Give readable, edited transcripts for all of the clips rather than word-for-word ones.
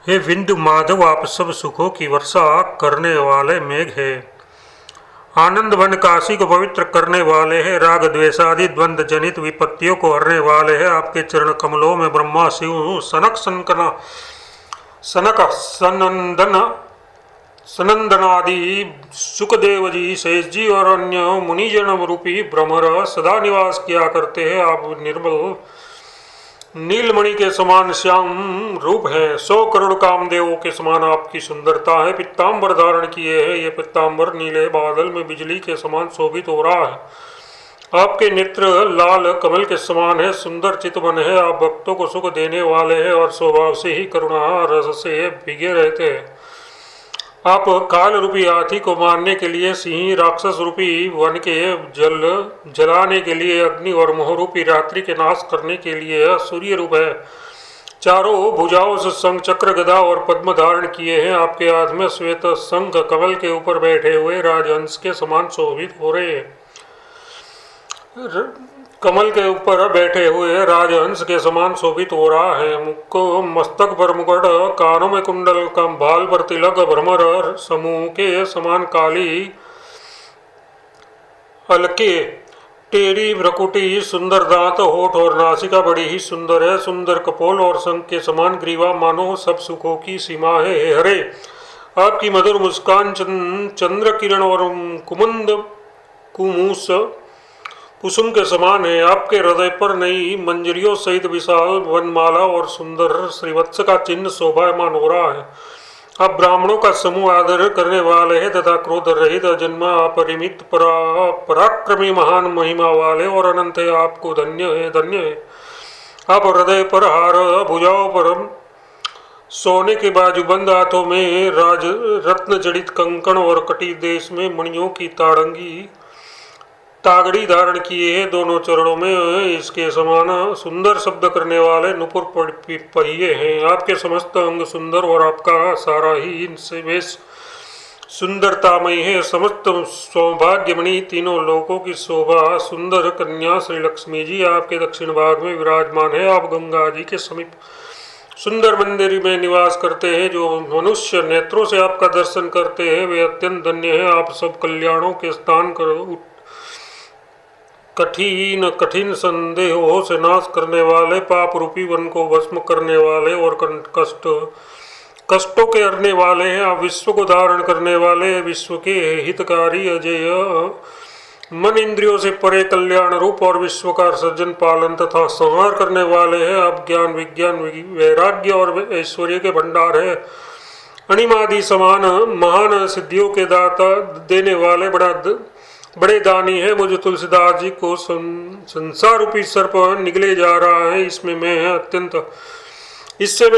हे विंध्य माधव, आप सब सुखों की वर्षा करने वाले मेघ है। आनंद वन काशी को पवित्र करने वाले हैं। राग द्वेषादि द्वंद्व जनित विपत्तियों को हरने वाले हैं। आपके चरण कमलों में ब्रह्मा शिव सनक सनंदन सनंदनादि सुखदेव जी, शेष जी और अन्य मुनिजन रूपी भ्रमर सदा निवास किया करते हैं। आप निर्मल नीलमणि के समान श्याम रूप है। 100 करोड़ कामदेवों के समान आपकी सुंदरता है। पीताम्बर धारण किए है। ये पीताम्बर नीले बादल में बिजली के समान शोभित हो रहा है। आपके नेत्र लाल कमल के समान है। सुंदर चितवन है। आप भक्तों को सुख देने वाले हैं और स्वभाव से ही करुणा रस से भीगे रहते हैं। आप काल रूपी हाथी को मारने के लिए, सिंह राक्षस रूपी वन के जलाने के लिए, अग्नि और मोह रूपी रात्रि के नाश करने के लिए सूर्य रूप है। चारों भुजाओं से शंख चक्र गदा और पद्म धारण किए हैं। आपके हाथ में श्वेत शंख कमल के ऊपर बैठे हुए राजहंस के समान शोभित हो रहे हैं। कमल के ऊपर बैठे हुए राजहंस के समान शोभित हो रहा है। मुक्को मस्तक पर मुकुट, कानों में कुंडल, कम भाल पर तिलक, भ्रमर समूह के समान काली अलके, टेढ़ी भ्रकुटी, सुंदर दांत, होठ और नासिका बड़ी ही सुंदर है। सुंदर कपोल और शंख के समान ग्रीवा, मानो सब सुखों की सीमा है। हे हरे, आपकी मधुर मुस्कान चंद्र किरण और कुमुद कुमूस कुसुम के समान है। आपके हृदय पर नई मंजरियों सहित विशाल वनमाला और सुंदर श्रीवत्स का चिन्ह शोभायमान हो रहा है। आप ब्राह्मणों का समूह आदर करने वाले हैं तथा क्रोध रहित, जन्मा, अपरिमित, पराक्रमी, महान महिमा वाले और अनंत है। आपको धन्य है, धन्य है। आप हृदय पर हार, भुजाओं पर सोने के बाजूबंद, हाथों में राज रत्न जड़ित कंकण और कटी देश में मणियों की तागड़ी धारण किए हैं। दोनों चरणों में इसके समान सुंदर शब्द करने वाले नुपुर पहिए हैं। आपके समस्त अंग सुंदर और आपका सारा ही इनसे वेश सुंदरतामय है। समस्त सौभाग्यमणि, तीनों लोकों की शोभा सुंदर कन्या श्री लक्ष्मी जी आपके दक्षिण भाग में विराजमान है। आप गंगा जी के समीप सुंदर मंदिर में निवास करते हैं। जो मनुष्य नेत्रों से आपका दर्शन करते हैं वे अत्यंत धन्य है। आप सब कल्याणों के स्थान कर कठिन संदेहों से नाश करने वाले, पाप रूपी वन को भस्म करने वाले और कष्टों के हरने वाले हैं। आप विश्व को धारण करने वाले, विश्व के हितकारी, अजय, मन इंद्रियों से परे, कल्याण रूप और विश्व का सृजन, पालन तथा संहार करने वाले हैं। आप ज्ञान, विज्ञान, वैराग्य और ऐश्वर्य के भंडार है। अणिमादि समान महान सिद्धियों के दाता देने वाले बड़े दानी है। मुझे तुलसीदास जी को संसार रूपी सर्प निगले जा रहा है, इससे मैं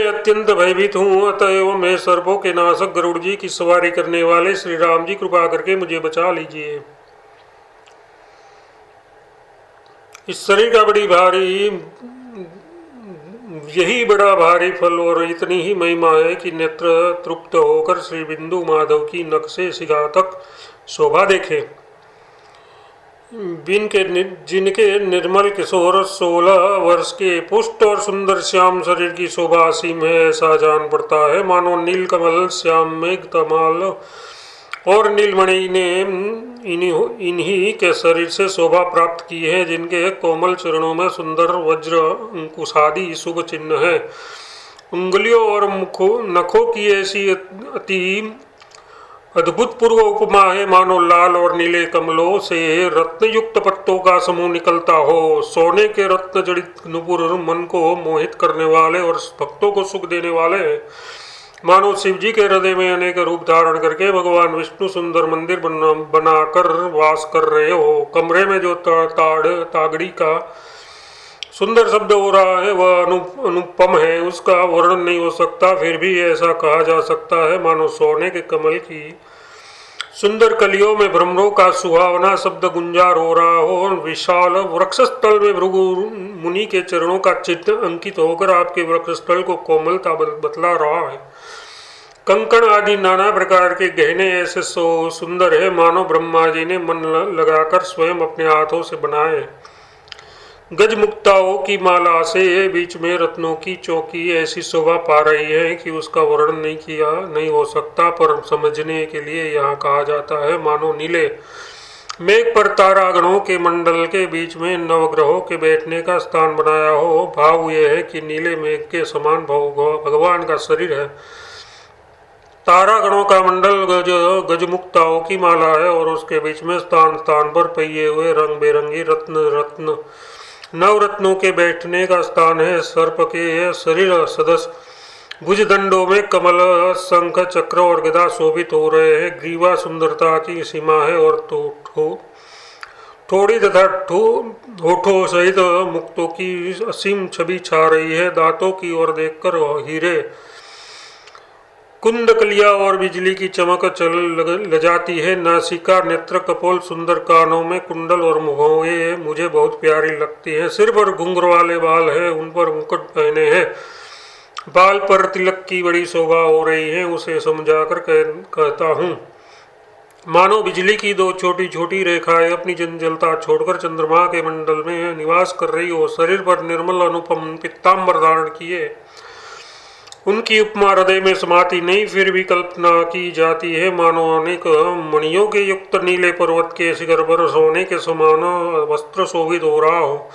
अत्यंत भयभीत हूँ। अतएव मैं सर्पों के नाशक गरुड़ जी की सवारी करने वाले श्री राम जी कृपा करके मुझे बचा लीजिए। इस शरीर का यही बड़ा भारी फल और इतनी ही महिमा है कि नेत्र तृप्त होकर श्री बिंदु माधव की नख से शिखा तक शोभा देखे। जिनके निर्मल किशोर 16 वर्ष के पुष्ट और सुंदर श्याम शरीर की शोभा असीम है, ऐसा जान पड़ता है। मानो नील कमल, श्याम मेघ, तमाल और नीलमणि ने इन्हीं के शरीर से शोभा प्राप्त की है। जिनके कोमल चरणों में सुंदर वज्र अंकुशादि शुभ चिन्ह है। उंगलियों और नखों की ऐसी अति अद्भुत पूर्व उपमा है, मानो लाल और नीले कमलों से रत्न युक्त पत्तों का समूह निकलता हो। सोने के रत्न जड़ित नुपुर मन को मोहित करने वाले और भक्तों को सुख देने वाले हैं। मानो शिव जी के हृदय में अनेक रूप धारण करके भगवान विष्णु सुंदर मंदिर बनाकर वास कर रहे हो। कमरे में जो तागड़ी का सुंदर शब्द हो रहा है वह अनुपम है, उसका वर्णन नहीं हो सकता। फिर भी ऐसा कहा जा सकता है मानो सोने के कमल की सुंदर कलियों में भ्रमरों का सुहावना शब्द गुंजार हो रहा हो। विशाल वृक्षस्थल में भृगु मुनि के चरणों का चित्र अंकित होकर आपके वृक्षस्थल को कोमलता बतला रहा है। कंकण आदि नाना प्रकार के गहने ऐसे सुंदर है मानो ब्रह्मा जी ने मन लगाकर स्वयं अपने हाथों से बनाए। गजमुक्ताओं की माला से बीच में रत्नों की चौकी ऐसी शोभा पा रही है कि उसका वर्णन नहीं हो सकता, पर समझने के लिए यहाँ कहा जाता है मानो नीले मेघ पर तारागणों के मंडल के बीच में नवग्रहों के बैठने का स्थान बनाया हो। भाव यह है कि नीले मेघ के समान भगवान का शरीर है। तारागणों का मंडल गजमुक्ताओं की माला है और उसके बीच में स्थान स्थान पर पहिए हुए रंग बेरंगी रत्न नवरत्नों के बैठने का स्थान है। सर्प के शरीर सदस्य भुजदंडों में कमल, शंख, चक्र और गदा शोभित हो रहे हैं। ग्रीवा सुंदरता की सीमा है और थोड़ी तथा होठों सहित मुक्तों की असीम छवि छा रही है। दांतों की ओर देखकर हीरे, कुंडकलिया और बिजली की चमक चल जाती है। नासिका, नेत्र, कपोल, सुंदर कानों में कुंडल और मुखों मुझे बहुत प्यारी लगती है। सिर पर घुंघरू वाले बाल है, उन पर मुकुट पहने हैं। बाल पर तिलक की बड़ी शोभा हो रही है। उसे समझाकर कहता हूँ मानो बिजली की दो छोटी छोटी रेखाएं अपनी जलता छोड़कर चंद्रमा के मंडल में निवास कर रही हो। शरीर पर निर्मल अनुपम पीताम्बर धारण किए उनकी उपमा हृदय में समाती नहीं, फिर भी कल्पना की जाती है मानो अनेक मणियों के युक्त नीले पर्वत के शिखर पर सोने के समान वस्त्र शोभित हो रहा हो।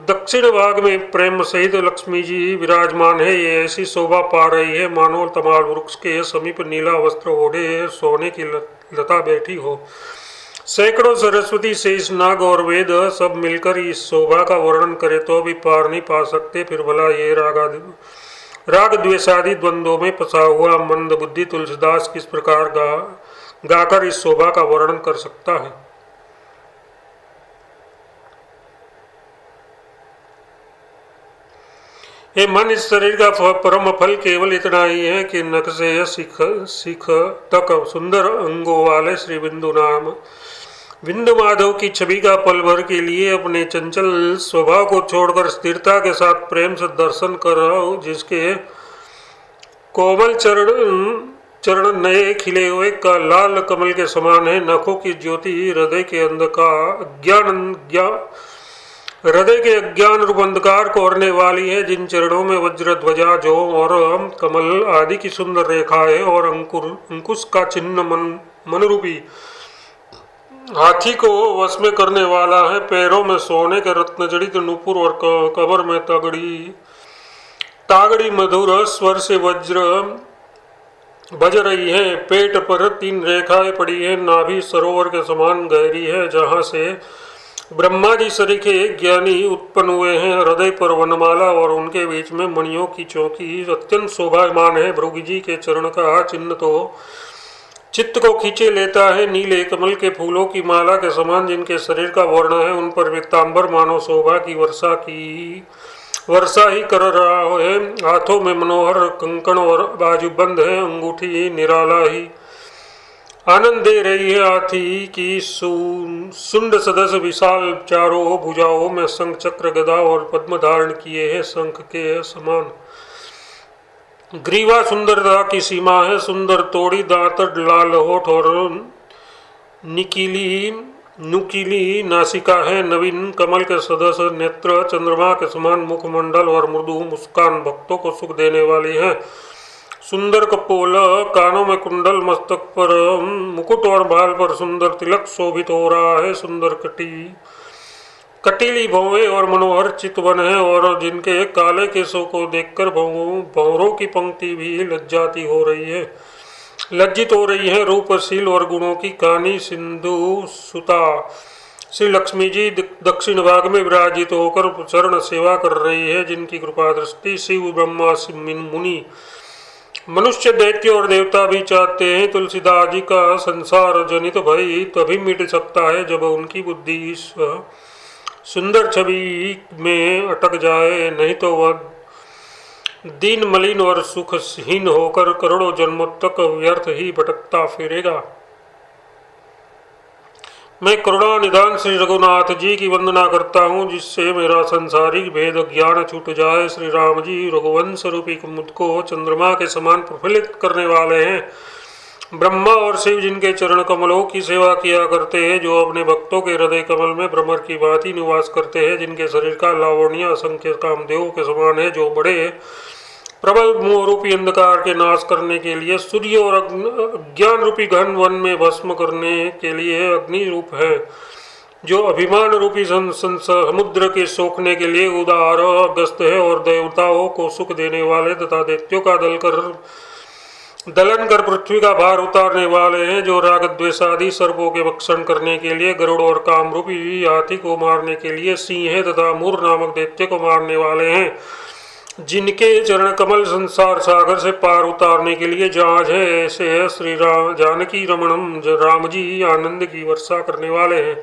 दक्षिण भाग में प्रेम सहित लक्ष्मी जी विराजमान है। ये ऐसी शोभा पा रही है मानो तमाल वृक्ष के समीप नीला वस्त्र ओढ़े सोने की लता बैठी हो। सैकड़ों सरस्वती, शेष नाग और वेद सब मिलकर इस शोभा का वर्णन करे तो भी पार नहीं पा सकते। फिर भला ये राग द्वेषादि द्वंद्वों में फंसा हुआ मंद बुद्धि तुलसीदास किस प्रकार गाकर इस शोभा का वर्णन कर सकता है। ये मन, इस शरीर का परम फल केवल इतना ही है कि नख से शिख तक सुंदर अंगों वाले श्री बिंदु माधव की छवि का पल भर के लिए अपने चंचल स्वभाव को छोड़कर स्थिरता के साथ प्रेम से दर्शन कर रहा हूँ। जिसके कोमल चरण नए खिले हुए का लाल कमल के समान है। नखों की ज्योति हृदय के अज्ञान रूप अंधकार को ओढ़ने वाली है। जिन चरणों में वज्र, ध्वजा, जो और कमल आदि की सुंदर रेखा है और अंकुश का चिन्ह मन रूपी हाथी को वश में करने वाला है। पैरों में सोने के रत्न जड़ित नूपुर और कमर में तागड़ी मधुर स्वर से वज्र बज रही है। पेट पर 3 रेखाएं पड़ी है। नाभि सरोवर के समान गहरी है, जहाँ से ब्रह्मा जी सरीखे ज्ञानी उत्पन्न हुए हैं। हृदय पर वनमाला और उनके बीच में मणियों की चौकी अत्यंत शोभायमान है। भृगु जी के चरण का चिन्ह तो चित्त को खींचे लेता है। नीले कमल के फूलों की माला के समान जिनके शरीर का वर्ण है, उन पर पीताम्बर मानव शोभा की वर्षा ही कर रहा है। हाथों में मनोहर कंकण और बाजूबंद है। अंगूठी निराला ही आनंद दे रही है। हाथी की सुंड सदस्य विशाल चारों भुजाओं में शंख, चक्र, गदा और पद्म धारण किए हैं। शंख के समान ग्रीवा सुंदरता की सीमा है। सुंदर तोड़ी दांत, लाल होठ और नुकीली नासिका है। नवीन कमल के सदस्य नेत्र, चंद्रमा के समान मुखमंडल और मृदु मुस्कान भक्तों को सुख देने वाली है। सुंदर कपोल, कानों में कुंडल, मस्तक पर मुकुट और बाल पर सुंदर तिलक शोभित हो रहा है। सुंदर कटीली भौवें और मनोहर चितवन है और जिनके काले केसों को देखकर भौरों की पंक्ति भी लज्जित हो रही है। रूपशील और गुणों की कानी सिंधु सुता श्री लक्ष्मी जी दक्षिण भाग में विराजित होकर चरण सेवा कर रही है। जिनकी कृपा दृष्टि शिव, ब्रह्मा, मुनि, मनुष्य, दैत्य और देवता भी चाहते हैं। तुलसीदास जी का संसार जनित भय तभी मिट सकता है जब उनकी बुद्धि सुंदर छवि में अटक जाए, नहीं तो वह दीन, मलिन और सुखहीन होकर करोड़ों जन्मों तक व्यर्थ ही भटकता फिरेगा। मैं करुणा निधान श्री रघुनाथ जी की वंदना करता हूँ, जिससे मेरा संसारिक भेद ज्ञान छूट जाए। श्री राम जी रघुवंश रूपी मुझ को चंद्रमा के समान प्रफुल्लित करने वाले हैं। ब्रह्मा और शिव जिनके चरण कमलों की सेवा किया करते हैं, जो अपने भक्तों के हृदय कमल में भ्रमर की भांति निवास करते हैं, जिनके शरीर का लावण्य असंख्य कामदेवों के समान है, जो बड़े प्रबल मोह रूपी अंधकार के नाश करने के लिए सूर्य और ज्ञान रूपी घन वन में भस्म करने के लिए अग्नि रूप है, जो अभिमान रूपी समुद्र के सोखने के लिए उदार अगस्त है, और देवताओं को सुख देने वाले तथा दैत्यों का दलन कर पृथ्वी का भार उतारने वाले हैं, जो राग द्वेष आदि सर्पों के भक्षण करने के लिए गरुड़ और काम रूपी हाथी को मारने के लिए सिंह है, तथा मूर नामक दैत्य को मारने वाले हैं, जिनके चरण कमल संसार सागर से पार उतारने के लिए जहाज है। ऐसे है श्री राम जानकी रमणम, राम जी आनंद की वर्षा करने वाले हैं,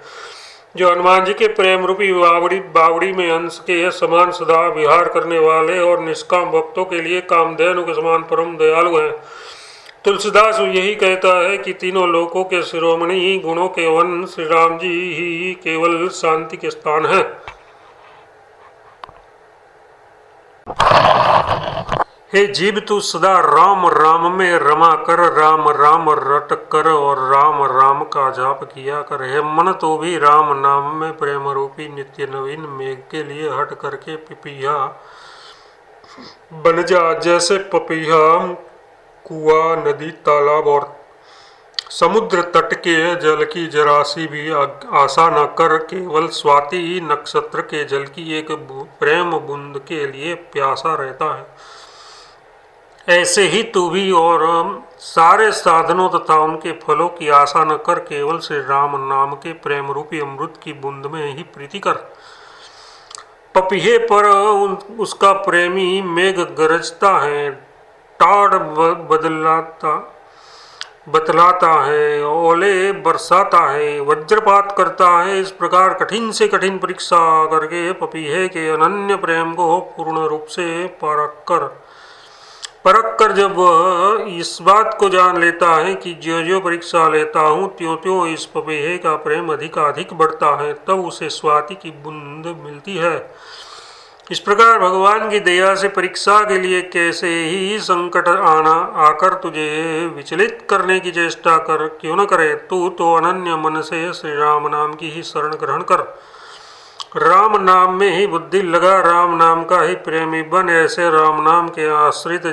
जो हनुमान जी के प्रेम रूपी बावड़ी में अंश के समान सदा विहार करने वाले और निष्काम भक्तों के लिए कामधेनु के समान परम दयालु हैं। तुलसीदास यही कहता है कि तीनों लोकों के शिरोमणि गुणों के वन श्री राम जी ही केवल शांति के स्थान है। हे जीव तू सदा राम राम में रमा कर, राम राम रट कर और राम राम का जाप किया कर। हे मन तो भी राम नाम में प्रेम रूपी नित्य नवीन मेघ के लिए हट करके पिपिया बन जा। जैसे पपिया कुआं, नदी, तालाब और समुद्र तट के जल की जरासी भी आशा न कर, केवल स्वाति नक्षत्र के जल की एक प्रेम बूंद के लिए प्यासा रहता है। ऐसे ही तू भी और सारे साधनों तथा उनके फलों की आशा न कर, केवल श्री राम नाम के प्रेम रूपी अमृत की बूंद में ही प्रीति कर। पपीहे पर उसका प्रेमी मेघ गरजता है, टाड़ बतलाता है, ओले बरसाता है, वज्रपात करता है। इस प्रकार कठिन से कठिन परीक्षा करके पपीहे के अनन्य प्रेम को पूर्ण रूप से परख कर जब वह इस बात को जान लेता है कि जो जो परीक्षा लेता हूँ त्यों त्यों इस पपीहे का प्रेम अधिकाधिक बढ़ता है, तब उसे स्वाति की बूंद मिलती है। इस प्रकार भगवान की दया से परीक्षा के लिए कैसे ही संकट आकर तुझे विचलित करने की चेष्टा क्यों न करे, तू तो अनन्य मन से श्री राम नाम की ही शरण ग्रहण कर। राम नाम में ही बुद्धि लगा, राम नाम का ही प्रेमी बन। ऐसे राम नाम के आश्रित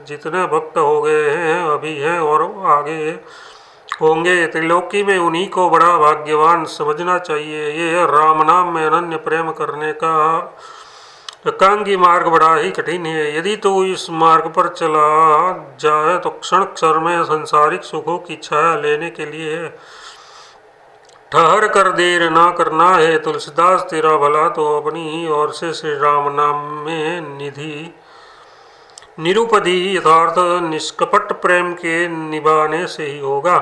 जितने भक्त हो गए हैं, अभी हैं और आगे होंगे, त्रिलोकी में उन्हीं को बड़ा भाग्यवान समझना चाहिए। ये राम नाम में अनन्य प्रेम करने का एकांगी मार्ग बड़ा ही कठिन है। यदि तू इस मार्ग पर चला जाए तो क्षण क्षण में सांसारिक सुखों की छाया लेने के लिए ठहर कर देर ना करना है। तुलसीदास तेरा भला तो अपनी ही ओर से श्री राम नाम में निरुपधि यथार्थ निष्कपट प्रेम के निभाने से ही होगा।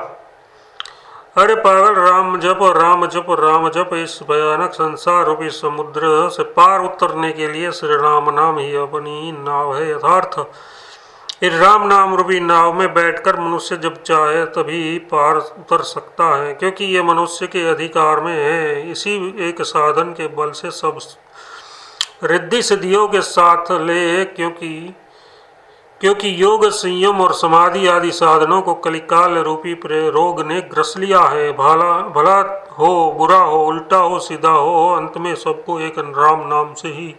अरे पागल, राम जप राम जप राम जप। इस भयानक संसार रूपी समुद्र से पार उतरने के लिए श्री राम नाम ही अपनी नाव है यथार्थ। इस राम नाम रूपी नाव में बैठकर मनुष्य जब चाहे तभी पार उतर सकता है, क्योंकि ये मनुष्य के अधिकार में है। इसी एक साधन के बल से सब रिद्धि सिद्धियों के साथ ले, क्योंकि योग, संयम और समाधि आदि साधनों को कलिकाल रूपी रोग ने ग्रस लिया है। भला हो, बुरा हो, उल्टा हो, सीधा हो, अंत में सबको एक राम नाम से ही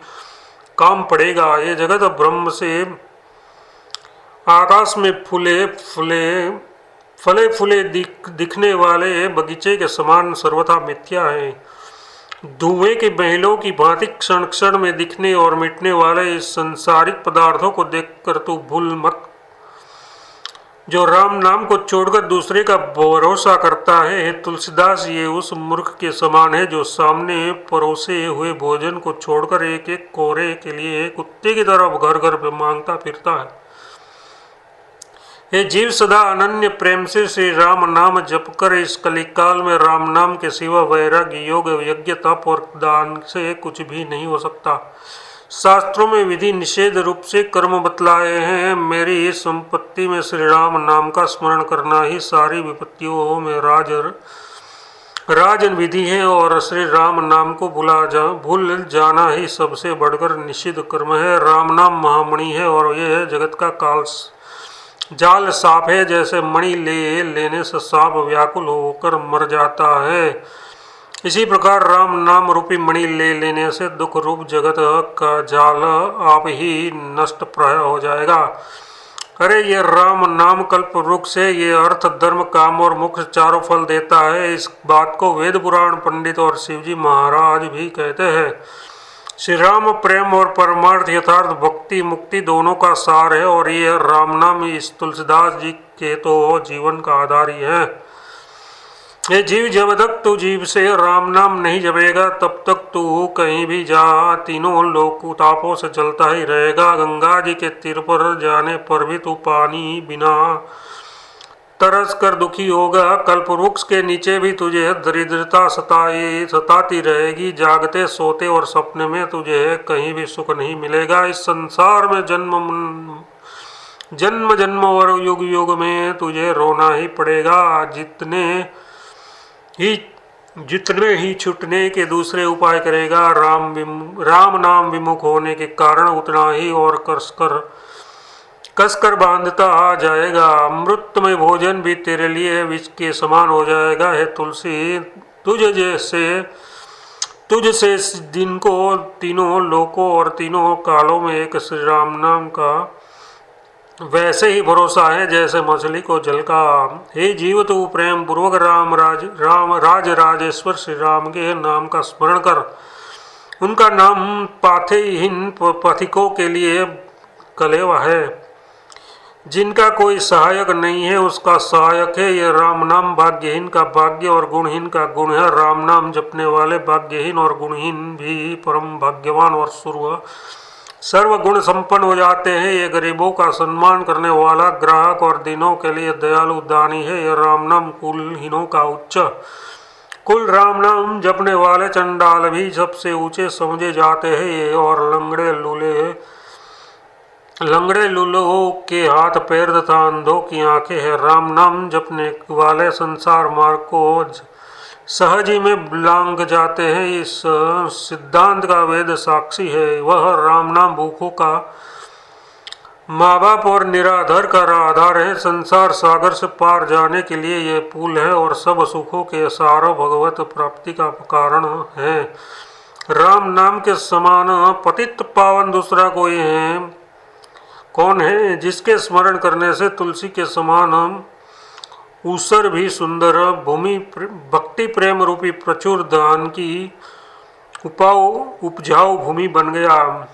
काम पड़ेगा। ये जगत ब्रह्म से आकाश में फले फूले दिखने वाले बगीचे के समान सर्वथा मिथ्या है। धुएं के महलों की भांति क्षण क्षण में दिखने और मिटने वाले इस सांसारिक पदार्थों को देखकर तू भूल मत। जो राम नाम को छोड़कर दूसरे का भरोसा करता है, तुलसीदास, ये उस मूर्ख के समान है जो सामने परोसे हुए भोजन को छोड़कर एक एक कोरे के लिए कुत्ते की तरह घर घर पे मांगता फिरता है। ये जीव सदा अनन्य प्रेम से श्री राम नाम जप कर इस कलिकाल में राम नाम के सिवा वैराग्य, योग, यज्ञ, तप और दान से कुछ भी नहीं हो सकता। शास्त्रों में विधि निषेध रूप से कर्म बतलाए हैं। मेरी इस संपत्ति में श्री राम नाम का स्मरण करना ही सारी विपत्तियों में राजन विधि है, और श्री राम नाम को भूल जाना ही सबसे बढ़कर निषिद्ध कर्म है। राम नाम महामणि है और यह जगत का जाल साफ है, जैसे मणि ले लेने से सांप व्याकुल होकर मर जाता है, इसी प्रकार राम नाम रूपी मणि ले लेने से दुख रूप जगत का जाल आप ही नष्ट प्राय हो जाएगा। अरे ये राम नाम कल्प वृक्ष से ये अर्थ धर्म काम और मोक्ष चारों फल देता है। इस बात को वेद पुराण पंडित और शिवजी महाराज भी कहते हैं। श्री राम प्रेम और परमार्थ यथार्थ भक्ति मुक्ति दोनों का सार है और ये राम नाम इस तुलसीदास जी के तो जीवन का आधार ही है। ये जीव जब तक तू जीव से राम नाम नहीं जपेगा तब तक तू कहीं भी जा तीनों लोक तापों से चलता ही रहेगा। गंगा जी के तीर पर जाने पर भी तू पानी बिना तरस कर दुखी होगा। कल्प वृक्ष के नीचे भी तुझे दरिद्रता सताती रहेगी। जागते सोते और सपने में तुझे कहीं भी सुख नहीं मिलेगा। इस संसार में जन्म जन्म और युग युग में तुझे रोना ही पड़ेगा। जितने ही छूटने के दूसरे उपाय करेगा, राम नाम विमुख होने के कारण उतना ही और कसकर बांधता आ जाएगा। अमृतमय भोजन भी तेरे लिए विष के समान हो जाएगा। हे तुलसी, तुझसे इस दिन को तीनों लोकों और तीनों कालों में एक श्री राम नाम का वैसे ही भरोसा है जैसे मछली को जल का। हे जीव, तू प्रेम पूर्वक राजेश्वर श्री राम के नाम का स्मरण कर। उनका नाम पाथेहीन पथिकों के लिए कलेवा है। जिनका कोई सहायक नहीं है उसका सहायक है। यह राम नाम भाग्यहीन का भाग्य और गुणहीन का गुण है। राम नाम जपने वाले भाग्यहीन और गुणहीन भी परम भाग्यवान और सर्व गुण संपन्न हो जाते हैं। ये गरीबों का सम्मान करने वाला, ग्राहक और दीनों के लिए दयालु दानी है। यह राम नाम कुलहीनों का उच्च कुल राम नाम जपने वाले चंडाल भी सबसे ऊंचे समझे जाते हैं। और लंगड़े लूलों के हाथ पैर तथा अंधों की आंखें हैं। राम नाम जपने वाले संसार मार्ग को सहज ही में लांग जाते हैं। इस सिद्धांत का वेद साक्षी है। वह राम नाम भूखों का माँ बाप और निराधर का आधार है। संसार सागर से पार जाने के लिए यह पुल है और सब सुखों के सारो भगवत प्राप्ति का कारण है। राम नाम के समान पतित पावन दूसरा कोई है कौन है? जिसके स्मरण करने से तुलसी के समान ऊसर भी सुंदर भूमि भक्ति प्रेम रूपी प्रचुर दान की उपजाऊ भूमि बन गया।